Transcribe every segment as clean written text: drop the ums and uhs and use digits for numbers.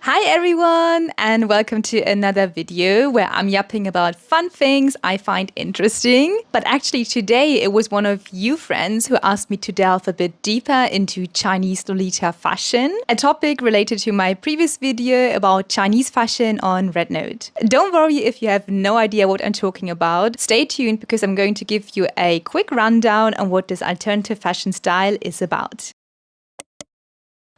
Hi everyone, and welcome to another video where I'm yapping about fun things I find interesting. But actually today it was one of you friends who asked me to delve a bit deeper into Chinese Lolita fashion, a topic related to my previous video about Chinese fashion on RedNote. Don't worry if you have no idea what I'm talking about. Stay tuned because I'm going to give you a quick rundown on what this alternative fashion style is about.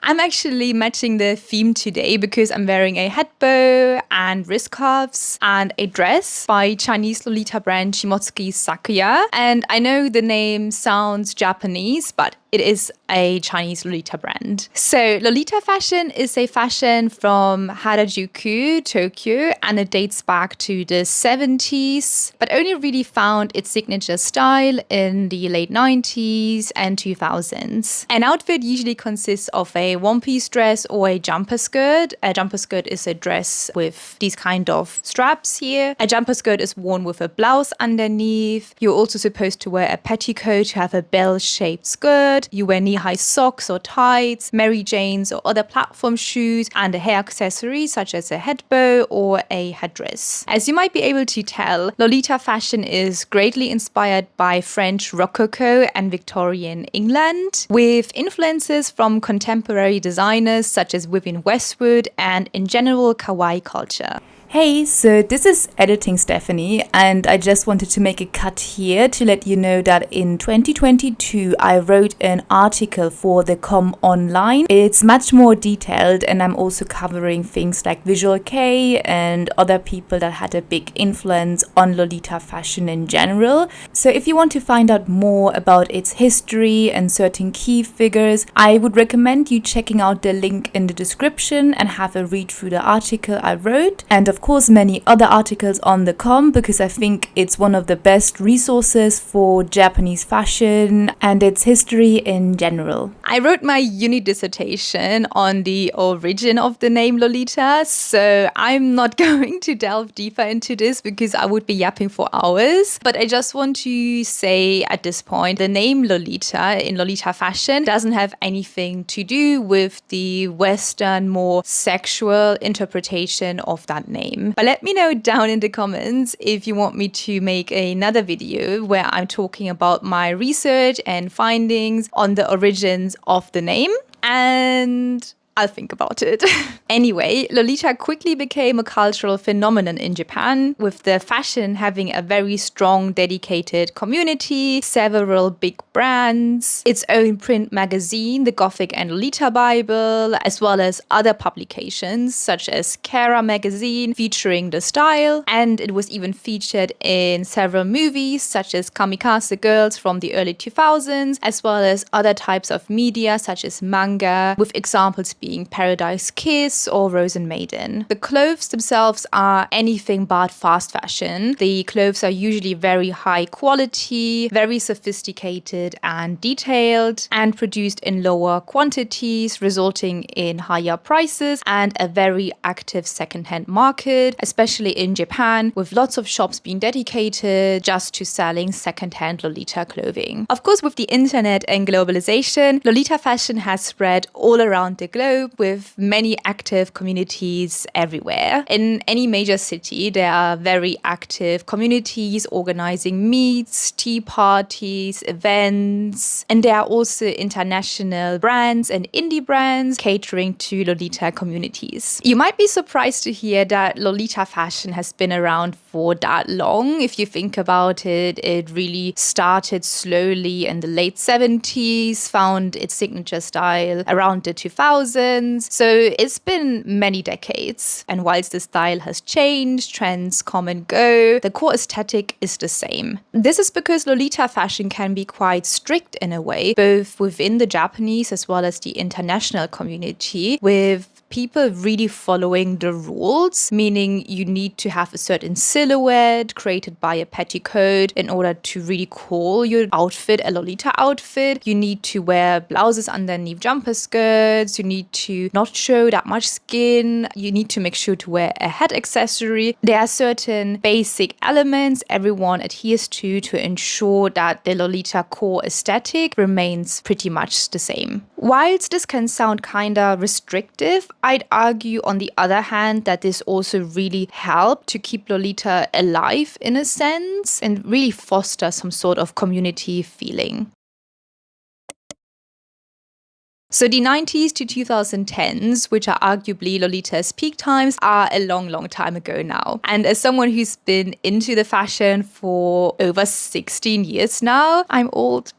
I'm actually matching the theme today because I'm wearing a headbow and wrist cuffs and a dress by Chinese Lolita brand Shimotsuki Sakuya. And I know the name sounds Japanese, but it is a Chinese Lolita brand. So Lolita fashion is a fashion from Harajuku, Tokyo, and it dates back to the 70s, but only really found its signature style in the late 90s and 2000s. An outfit usually consists of a one-piece dress or a jumper skirt. A jumper skirt is a dress with these kind of straps here. A jumper skirt is worn with a blouse underneath. You're also supposed to wear a petticoat to have a bell-shaped skirt. You wear knee-high socks or tights, Mary Janes or other platform shoes, and a hair accessory such as a headbow or a headdress. As you might be able to tell, Lolita fashion is greatly inspired by French Rococo and Victorian England, with influences from contemporary designers such as Vivienne Westwood and in general kawaii culture. Hey, so this is Editing Stephanie, and I just wanted to make a cut here to let you know that in 2022 I wrote an article for the Com Online. It's much more detailed, and I'm also covering things like Visual Kei and other people that had a big influence on Lolita fashion in general. So if you want to find out more about its history and certain key figures, I would recommend you checking out the link in the description and have a read through the article I wrote. And of course many other articles on the com, because I think it's one of the best resources for Japanese fashion and its history in general. I wrote my uni dissertation on the origin of the name Lolita, so I'm not going to delve deeper into this because I would be yapping for hours. But I just want to say at this point, the name Lolita in Lolita fashion doesn't have anything to do with the Western, more sexual interpretation of that name. But let me know down in the comments if you want me to make another video where I'm talking about my research and findings on the origins of the name, and I'll think about it. Anyway, Lolita quickly became a cultural phenomenon in Japan, with the fashion having a very strong, dedicated community, several big brands, its own print magazine, the Gothic and Lolita Bible, as well as other publications such as Kara magazine featuring the style, and it was even featured in several movies such as Kamikaze Girls from the early 2000s, as well as other types of media such as manga, with examples being Paradise Kiss or Rosen Maiden. The clothes themselves are anything but fast fashion. The clothes are usually very high quality, very sophisticated and detailed, and produced in lower quantities, resulting in higher prices and a very active second-hand market, especially in Japan, with lots of shops being dedicated just to selling second-hand Lolita clothing. Of course, with the internet and globalization, Lolita fashion has spread all around the globe, with many active communities everywhere. In any major city, there are very active communities organizing meets, tea parties, events, and there are also international brands and indie brands catering to Lolita communities. You might be surprised to hear that Lolita fashion has been around for that long. If you think about it, it really started slowly in the late 70s, found its signature style around the 2000s. So it's been many decades. And whilst the style has changed, trends come and go, the core aesthetic is the same. This is because Lolita fashion can be quite strict in a way, both within the Japanese as well as the international community, with people really following the rules, meaning you need to have a certain silhouette created by a petticoat in order to really call your outfit a Lolita outfit. You need to wear blouses underneath jumper skirts. You need to not show that much skin. You need to make sure to wear a head accessory. There are certain basic elements everyone adheres to ensure that the Lolita core aesthetic remains pretty much the same. Whilst this can sound kinda restrictive, I'd argue, on the other hand, that this also really helped to keep Lolita alive in a sense and really foster some sort of community feeling. So the 90s to 2010s, which are arguably Lolita's peak times, are a long, long time ago now. And as someone who's been into the fashion for over 16 years now, I'm old.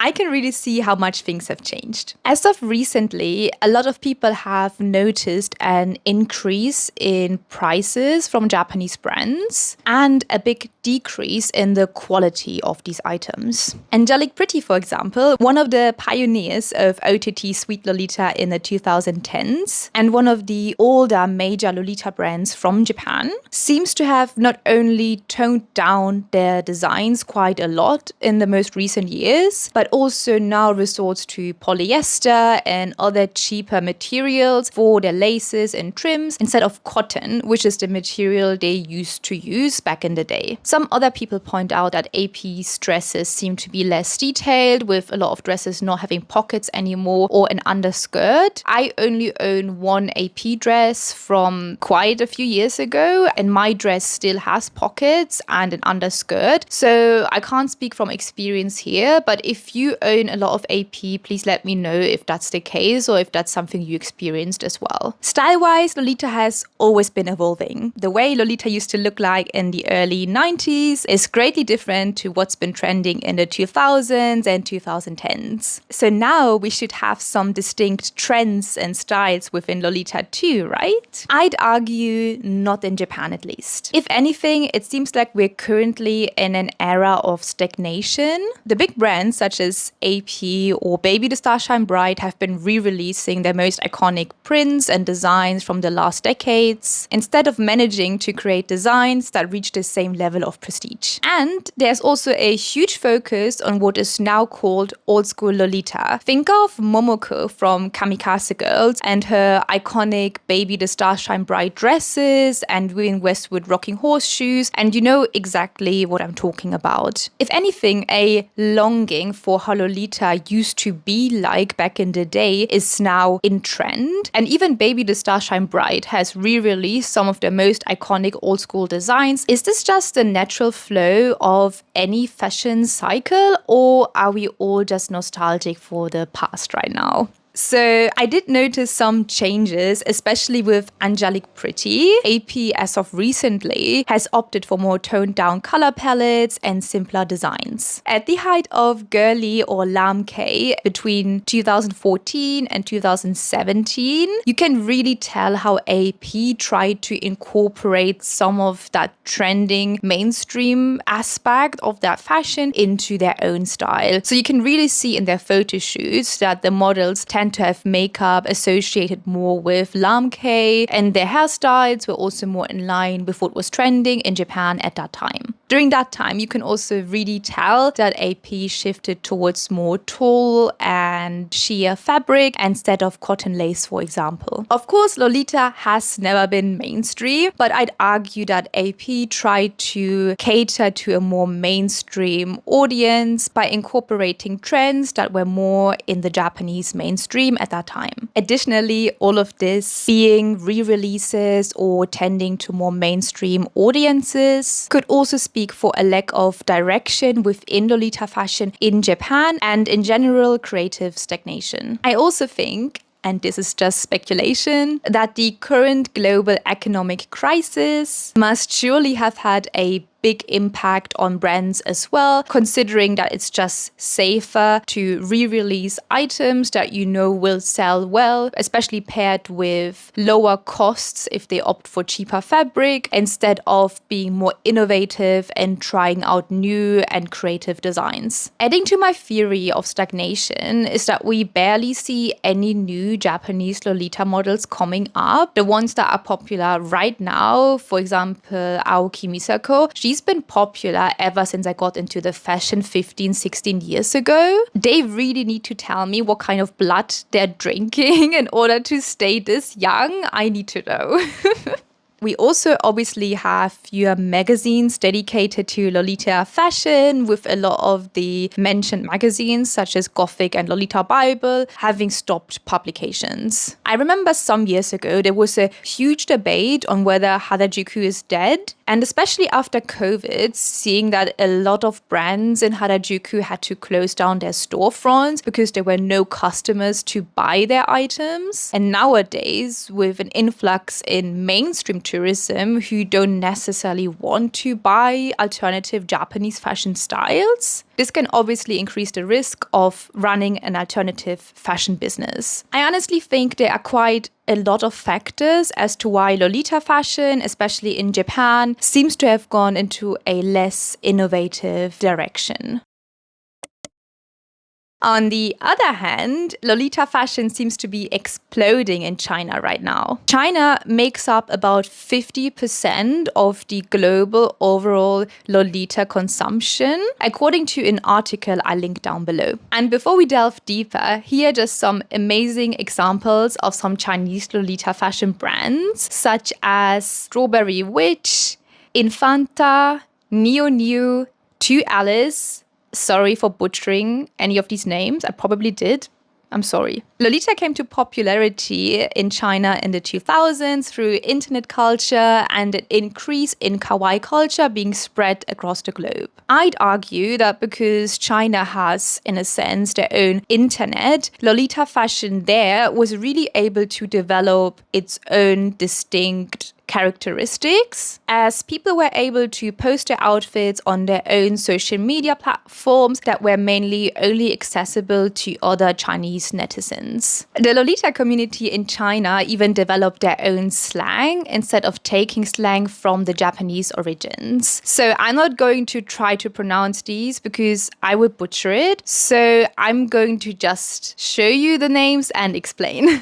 I can really see how much things have changed. As of recently, a lot of people have noticed an increase in prices from Japanese brands and a big decrease in the quality of these items. Angelic Pretty, for example, one of the pioneers of OTT Sweet Lolita in the 2010s and one of the older major Lolita brands from Japan, seems to have not only toned down their designs quite a lot in the most recent years, but also now resorts to polyester and other cheaper materials for their laces and trims instead of cotton, which is the material they used to use back in the day. Some other people point out that AP's dresses seem to be less detailed, with a lot of dresses not having pockets anymore or an underskirt. I only own one AP dress from quite a few years ago, and my dress still has pockets and an underskirt. So I can't speak from experience here, but if you own a lot of AP, please let me know if that's the case or if that's something you experienced as well. Style-wise, Lolita has always been evolving. The way Lolita used to look like in the early 90s is greatly different to what's been trending in the 2000s and 2010s. So now we should have some distinct trends and styles within Lolita too, right? I'd argue not in Japan at least. If anything, it seems like we're currently in an era of stagnation. The big brands such as AP or Baby the Starshine Bride have been re-releasing their most iconic prints and designs from the last decades, instead of managing to create designs that reach the same level of prestige. And there's also a huge focus on what is now called old school Lolita. Think of Momoko from Kamikaze Girls and her iconic Baby the Starshine Bride dresses and Vivienne Westwood rocking horseshoes, and you know exactly what I'm talking about. If anything, a longing for how Lolita used to be like back in the day is now in trend. And even Baby the Starshine Bride has re-released some of their most iconic old school designs. Is this just the natural flow of any fashion cycle, or are we all just nostalgic for the past right now? So I did notice some changes, especially with Angelic Pretty. AP, as of recently, has opted for more toned down color palettes and simpler designs. At the height of Girly or Lam K between 2014 and 2017, you can really tell how AP tried to incorporate some of that trending mainstream aspect of that fashion into their own style. So you can really see in their photo shoots that the models tend to have makeup associated more with Lam K, and their hairstyles were also more in line with what was trending in Japan at that time. During that time, you can also really tell that AP shifted towards more tulle and sheer fabric instead of cotton lace, for example. Of course, Lolita has never been mainstream, but I'd argue that AP tried to cater to a more mainstream audience by incorporating trends that were more in the Japanese mainstream at that time. Additionally, all of this being re-releases or tending to more mainstream audiences could also speak for a lack of direction within Lolita fashion in Japan and in general creative stagnation. I also think, and this is just speculation, that the current global economic crisis must surely have had a big impact on brands as well, considering that it's just safer to re-release items that you know will sell well, especially paired with lower costs if they opt for cheaper fabric, instead of being more innovative and trying out new and creative designs. Adding to my theory of stagnation is that we barely see any new Japanese Lolita models coming up. The ones that are popular right now, for example, Aoki Misako, she's been popular ever since I got into the fashion 15, 16 years ago. They really need to tell me what kind of blood they're drinking in order to stay this young. I need to know. We also obviously have your magazines dedicated to Lolita fashion, with a lot of the mentioned magazines such as Gothic and Lolita Bible having stopped publications. I remember some years ago there was a huge debate on whether Harajuku is dead, and especially after COVID, seeing that a lot of brands in Harajuku had to close down their storefronts because there were no customers to buy their items. And nowadays, with an influx in mainstream tourism who don't necessarily want to buy alternative Japanese fashion styles, this can obviously increase the risk of running an alternative fashion business. I honestly think there are quite a lot of factors as to why Lolita fashion, especially in Japan, seems to have gone into a less innovative direction. On the other hand, Lolita fashion seems to be exploding in China right now. China makes up about 50% of the global overall Lolita consumption, according to an article I link down below. And before we delve deeper, here are just some amazing examples of some Chinese Lolita fashion brands, such as Strawberry Witch, Infanta, Neo Neo, To Alice. Sorry for butchering any of these names. I probably did. I'm sorry. Lolita came to popularity in China in the 2000s through internet culture and an increase in kawaii culture being spread across the globe. I'd argue that because China has, in a sense, their own internet, Lolita fashion there was really able to develop its own distinct characteristics, as people were able to post their outfits on their own social media platforms that were mainly only accessible to other Chinese netizens. The Lolita community in China even developed their own slang instead of taking slang from the Japanese origins. So I'm not going to try to pronounce these because I would butcher it. So I'm going to just show you the names and explain.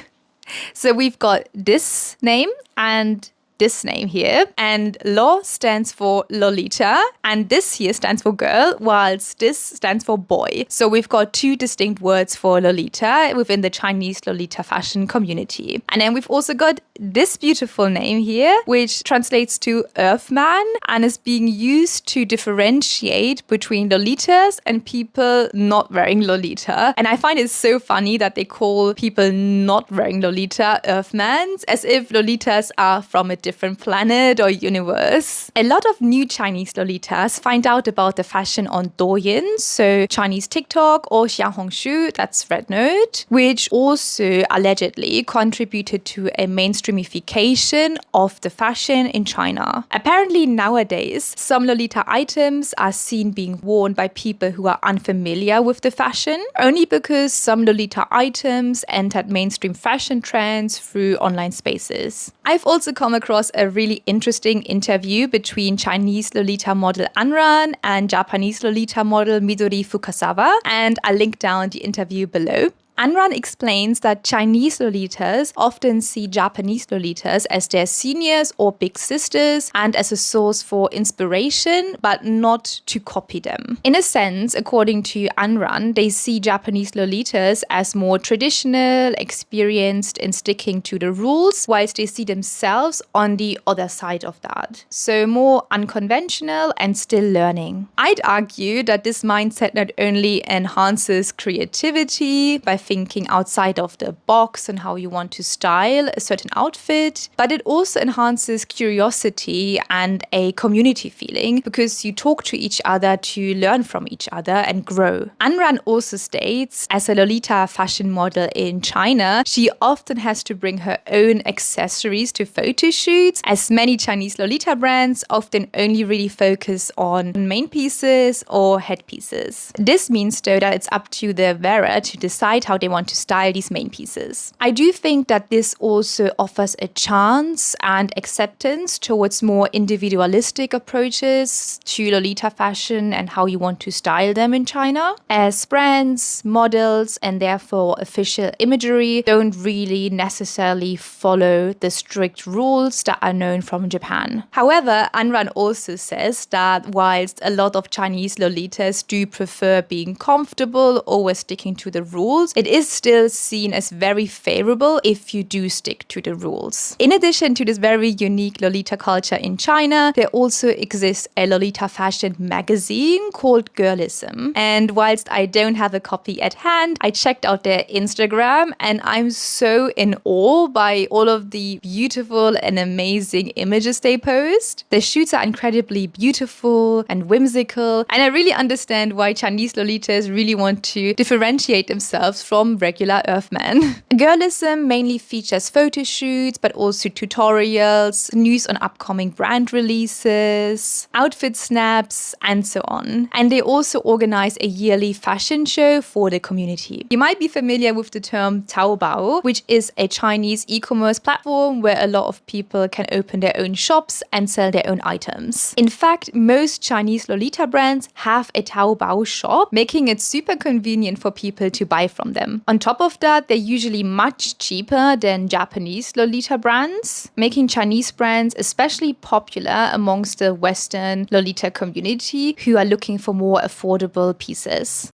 So we've got this name and this name here, and Lo stands for Lolita, and this here stands for girl, whilst this stands for boy. So we've got two distinct words for Lolita within the Chinese Lolita fashion community. And then we've also got this beautiful name here, which translates to Earthman and is being used to differentiate between Lolitas and people not wearing Lolita. And I find it so funny that they call people not wearing Lolita Earthmans, as if Lolitas are from a different planet or universe. A lot of new Chinese Lolitas find out about the fashion on Douyin, so Chinese TikTok or Xiaohongshu, that's Red Note, which also allegedly contributed to a mainstreamification of the fashion in China. Apparently nowadays, some Lolita items are seen being worn by people who are unfamiliar with the fashion, only because some Lolita items entered mainstream fashion trends through online spaces. I've also come across a really interesting interview between Chinese Lolita model Anran and Japanese Lolita model Midori Fukasawa, and I'll link down the interview below. Anran explains that Chinese Lolitas often see Japanese Lolitas as their seniors or big sisters and as a source for inspiration, but not to copy them. In a sense, according to Anran, they see Japanese Lolitas as more traditional, experienced in sticking to the rules, whilst they see themselves on the other side of that. So more unconventional and still learning. I'd argue that this mindset not only enhances creativity by thinking outside of the box and how you want to style a certain outfit, but it also enhances curiosity and a community feeling because you talk to each other to learn from each other and grow. Anran also states, as a Lolita fashion model in China, she often has to bring her own accessories to photo shoots, as many Chinese Lolita brands often only really focus on main pieces or headpieces. This means though that it's up to the wearer to decide how they want to style these main pieces. I do think that this also offers a chance and acceptance towards more individualistic approaches to Lolita fashion and how you want to style them in China, as brands, models, and therefore official imagery don't really necessarily follow the strict rules that are known from Japan. However, Anran also says that whilst a lot of Chinese Lolitas do prefer being comfortable, always sticking to the rules, it is still seen as very favorable if you do stick to the rules. In addition to this very unique Lolita culture in China, there also exists a Lolita fashion magazine called Girlism. And whilst I don't have a copy at hand, I checked out their Instagram and I'm so in awe by all of the beautiful and amazing images they post. The shoots are incredibly beautiful and whimsical, and I really understand why Chinese Lolitas really want to differentiate themselves from regular Earthmen. Girlism mainly features photo shoots, but also tutorials, news on upcoming brand releases, outfit snaps, and so on. And they also organize a yearly fashion show for the community. You might be familiar with the term Taobao, which is a Chinese e-commerce platform where a lot of people can open their own shops and sell their own items. In fact, most Chinese Lolita brands have a Taobao shop, making it super convenient for people to buy from them. On top of that, they're usually much cheaper than Japanese Lolita brands, making Chinese brands especially popular amongst the Western Lolita community who are looking for more affordable pieces.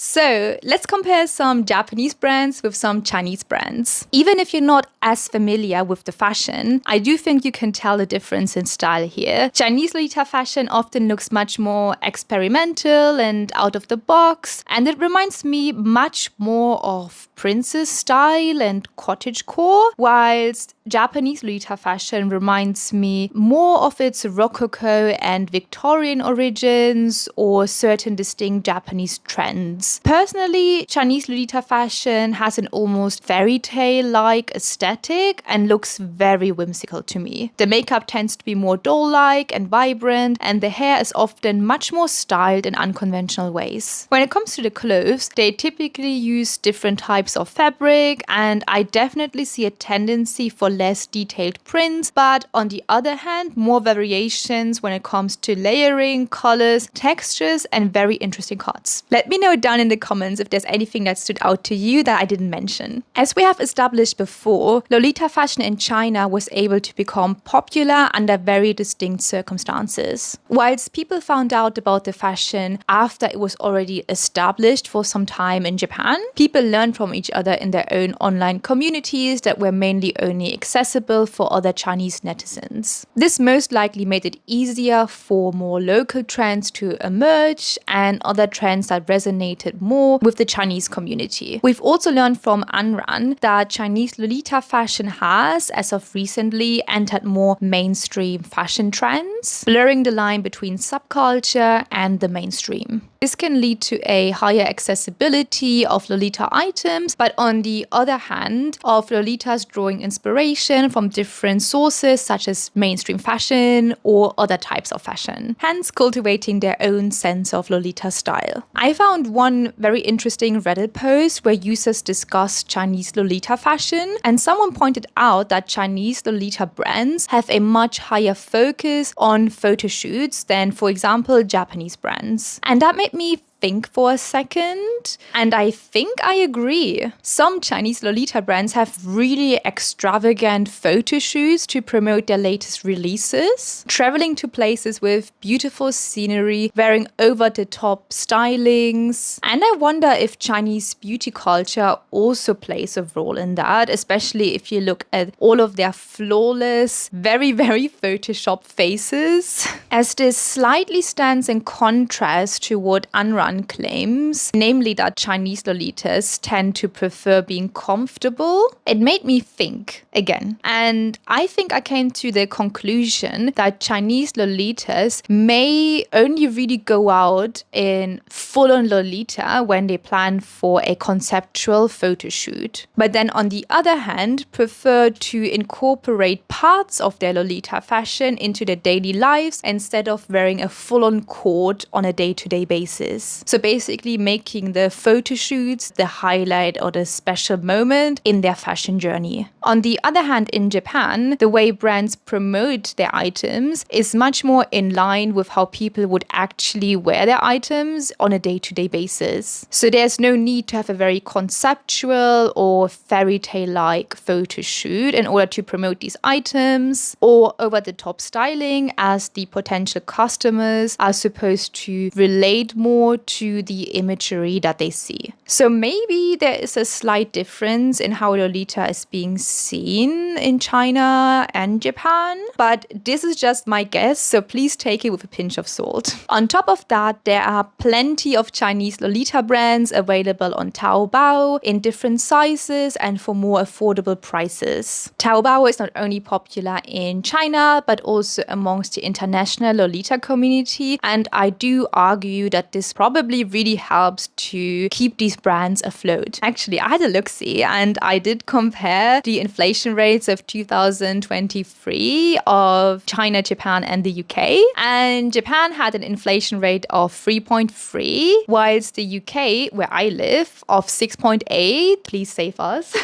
So let's compare some Japanese brands with some Chinese brands. Even if you're not as familiar with the fashion, I do think you can tell the difference in style here. Chinese Lolita Fashion often looks much more experimental and out of the box, and it reminds me much more of princess style and cottagecore, whilst Japanese Lolita Fashion reminds me more of its Rococo and Victorian origins or certain distinct Japanese trends. Personally, Chinese Lolita Fashion has an almost fairy tale-like aesthetic and looks very whimsical to me. The makeup tends to be more doll-like and vibrant, and the hair is often much more styled in unconventional ways. When it comes to the clothes, they typically use different types of fabric, and I definitely see a tendency for less detailed prints, but on the other hand, more variations when it comes to layering, colors, textures, and very interesting cuts. Let me know down in the comments if there's anything that stood out to you that I didn't mention. As we have established before, Lolita fashion in China was able to become popular under very distinct circumstances. Whilst people found out about the fashion after it was already established for some time in Japan, people learned from each other in their own online communities that were mainly only accessible for other Chinese netizens. This most likely made it easier for more local trends to emerge and other trends that resonated more with the Chinese community. We've also learned from Anran that Chinese Lolita fashion has, as of recently, entered more mainstream fashion trends, blurring the line between subculture and the mainstream. This can lead to a higher accessibility of Lolita items, but on the other hand, of Lolitas drawing inspiration from different sources such as mainstream fashion or other types of fashion, hence cultivating their own sense of Lolita style. I found one very interesting Reddit post where users discussed Chinese Lolita fashion, and someone pointed out that Chinese Lolita brands have a much higher focus on photo shoots than, for example, Japanese brands. And that made me think for a second, and I think I agree. Some Chinese Lolita brands have really extravagant photo shoots to promote their latest releases, traveling to places with beautiful scenery, wearing over-the-top stylings. And I wonder if Chinese beauty culture also plays a role in that, especially if you look at all of their flawless, very, very Photoshop faces. As this slightly stands in contrast to what Anran claims, namely that Chinese Lolitas tend to prefer being comfortable, it made me think again. And I think I came to the conclusion that Chinese Lolitas may only really go out in full-on Lolita when they plan for a conceptual photo shoot. But then on the other hand, prefer to incorporate parts of their Lolita fashion into their daily lives instead of wearing a full-on coat on a day-to-day basis. So basically making the photo shoots the highlight or the special moment in their fashion journey. On the other hand, in Japan, the way brands promote their items is much more in line with how people would actually wear their items on a day-to-day basis. So there's no need to have a very conceptual or fairy tale-like photo shoot in order to promote these items, or over-the-top styling, as the potential customers are supposed to relate more to the imagery that they see. So maybe there is a slight difference in how Lolita is being seen in China and Japan, but this is just my guess, so please take it with a pinch of salt. On top of that, there are plenty of Chinese Lolita brands available on Taobao in different sizes and for more affordable prices. Taobao is not only popular in China, but also amongst the international Lolita community, and I do argue that this probably really helps to keep these brands afloat. Actually, I had a look-see and I did compare the inflation rates of 2023 of China, Japan, and the UK. And Japan had an inflation rate of 3.3, whilst the UK, where I live, of 6.8. Please save us.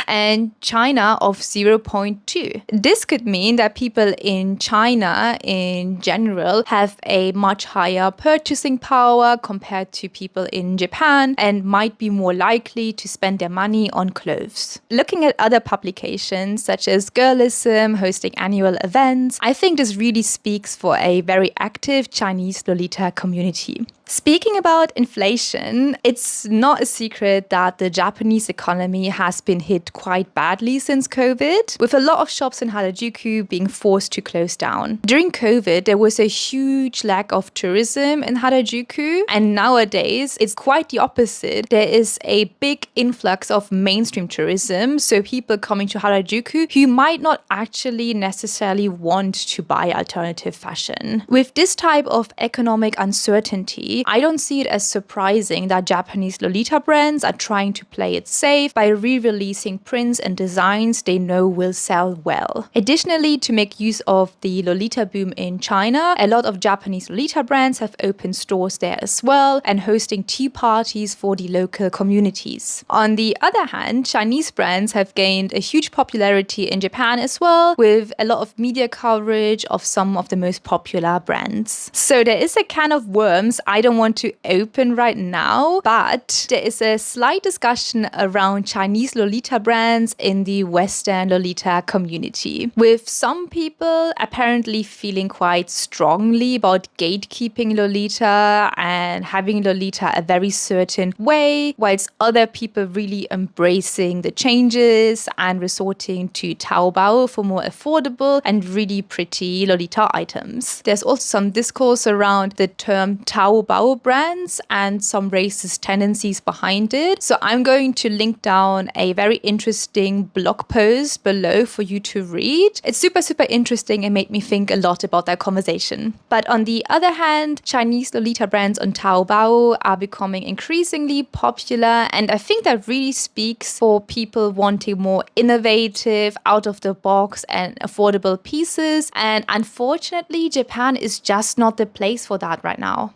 And China of 0.2. This could mean that people in China in general have a much higher purchasing power compared to people in Japan and might be more likely to spend their money on clothes. Looking at other publications such as Girlism hosting annual events, I think this really speaks for a very active Chinese Lolita community. Speaking about inflation, it's not a secret that the Japanese economy has been hit quite badly since COVID, with a lot of shops in Harajuku being forced to close down. During COVID, there was a huge lack of tourism in Harajuku, and nowadays it's quite the opposite. There is a big influx of mainstream tourism, so people coming to Harajuku who might not actually necessarily want to buy alternative fashion. With this type of economic uncertainty, I don't see it as surprising that Japanese Lolita brands are trying to play it safe by re-releasing prints and designs they know will sell well. Additionally, to make use of the Lolita boom in China, a lot of Japanese Lolita brands have opened stores there as well and hosting tea parties for the local communities. On the other hand, Chinese brands have gained a huge popularity in Japan as well, with a lot of media coverage of some of the most popular brands. So there is a can of worms I don't want to open right now, but there is a slight discussion around Chinese Lolita brands in the Western Lolita community, with some people apparently feeling quite strongly about gatekeeping Lolita and having Lolita a very certain way, whilst other people really embracing the changes and resorting to Taobao for more affordable and really pretty Lolita items. There's also some discourse around the term Taobao brands and some racist tendencies behind it. So I'm going to link down a very interesting blog post below for you to read. It's super interesting and made me think a lot about that conversation. But on the other hand, Chinese Lolita brands on Taobao are becoming increasingly popular, and I think that really speaks for people wanting more innovative, out of the box and affordable pieces. And unfortunately, Japan is just not the place for that right now.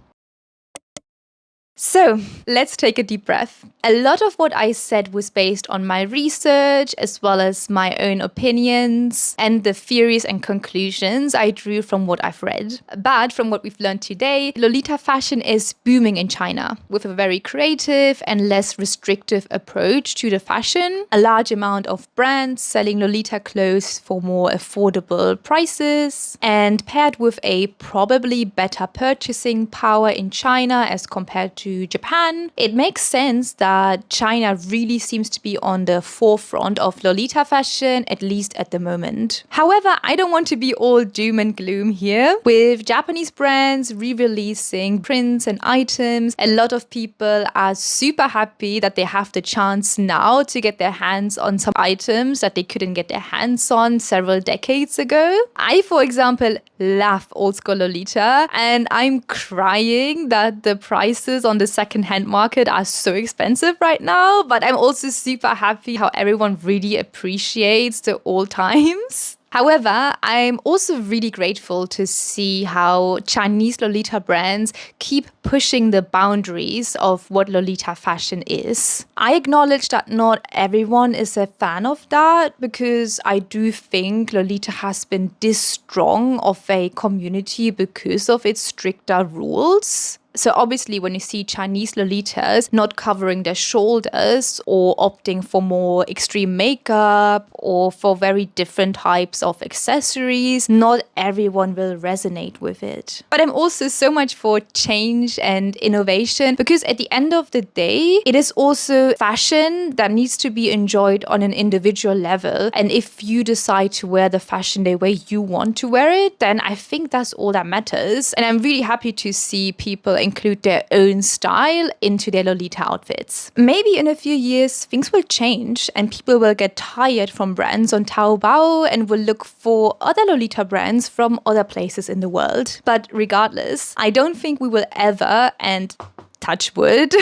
So let's take a deep breath. A lot of what I said was based on my research as well as my own opinions and the theories and conclusions I drew from what I've read. But from what we've learned today, Lolita fashion is booming in China with a very creative and less restrictive approach to the fashion. A large amount of brands selling Lolita clothes for more affordable prices, and paired with a probably better purchasing power in China as compared to Japan, it makes sense that China really seems to be on the forefront of Lolita fashion, at least at the moment. However, I don't want to be all doom and gloom here. With Japanese brands re-releasing prints and items, a lot of people are super happy that they have the chance now to get their hands on some items that they couldn't get their hands on several decades ago. I, for example, love old school Lolita, and I'm crying that the prices on the second-hand market are so expensive right now, but I'm also super happy how everyone really appreciates the old times. However, I'm also really grateful to see how Chinese Lolita brands keep pushing the boundaries of what Lolita fashion is. I acknowledge that not everyone is a fan of that, because I do think Lolita has been this strong of a community because of its stricter rules. So obviously when you see Chinese Lolitas not covering their shoulders or opting for more extreme makeup or for very different types of accessories, not everyone will resonate with it. But I'm also so much for change and innovation, because at the end of the day, it is also fashion that needs to be enjoyed on an individual level. And if you decide to wear the fashion the way you want to wear it, then I think that's all that matters. And I'm really happy to see people include their own style into their Lolita outfits. Maybe in a few years, things will change and people will get tired from brands on Taobao and will look for other Lolita brands from other places in the world. But regardless, I don't think we will ever, and touch wood,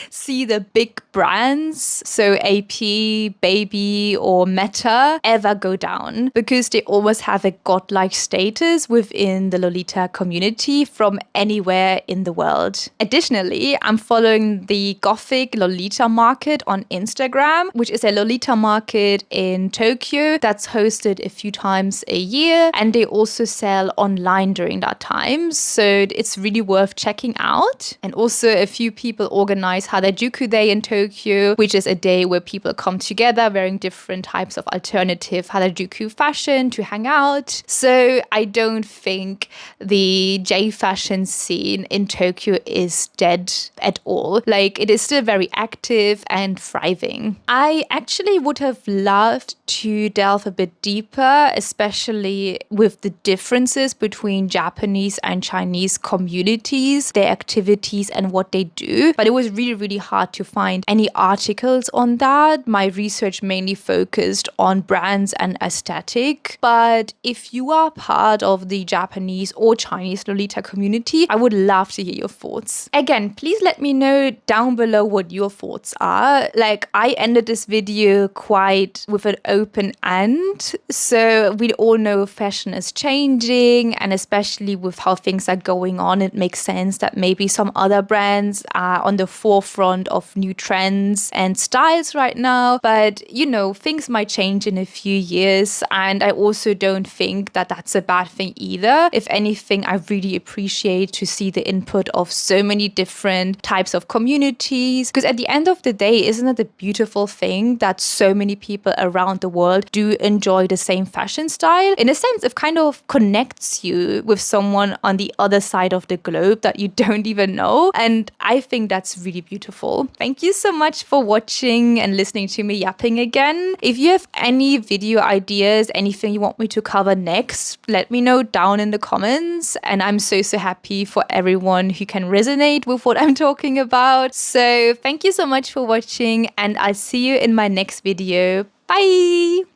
see the big brands, so AP, Baby or Meta, ever go down, because they almost have a godlike status within the Lolita community from anywhere in the world. Additionally, I'm following the Gothic Lolita market on Instagram, which is a Lolita market in Tokyo that's hosted a few times a year, and they also sell online during that time, so it's really worth checking out. And also a few people organize Harajuku Day in Tokyo, which is a day where people come together wearing different types of alternative Harajuku fashion to hang out. So I don't think the J fashion scene in Tokyo is dead at all. Like, it is still very active and thriving. I actually would have loved to delve a bit deeper, especially with the differences between Japanese and Chinese communities, their activities and what they do. But it was really, really hard to find any articles on that. My research mainly focused on brands and aesthetic. But if you are part of the Japanese or Chinese Lolita community, I would love to hear your thoughts. Again, please let me know down below what your thoughts are. Like, I ended this video quite with an open end. So we all know fashion is changing, and especially with how things are going on, it makes sense that maybe some other brands are on the forefront of new trends and styles right now. But you know, things might change in a few years, and I also don't think that that's a bad thing either. If anything, I really appreciate to see the input of so many different types of communities, because at the end of the day, isn't it a beautiful thing that so many people around the world do enjoy the same fashion style? In a sense, it kind of connects you with someone on the other side of the globe that you don't even know, and I think that's really beautiful. Thank you so much for watching and listening to me yapping again. If you have any video ideas, anything you want me to cover next, let me know down in the comments. And I'm so happy for everyone who can resonate with what I'm talking about. So thank you so much for watching, and I'll see you in my next video. Bye!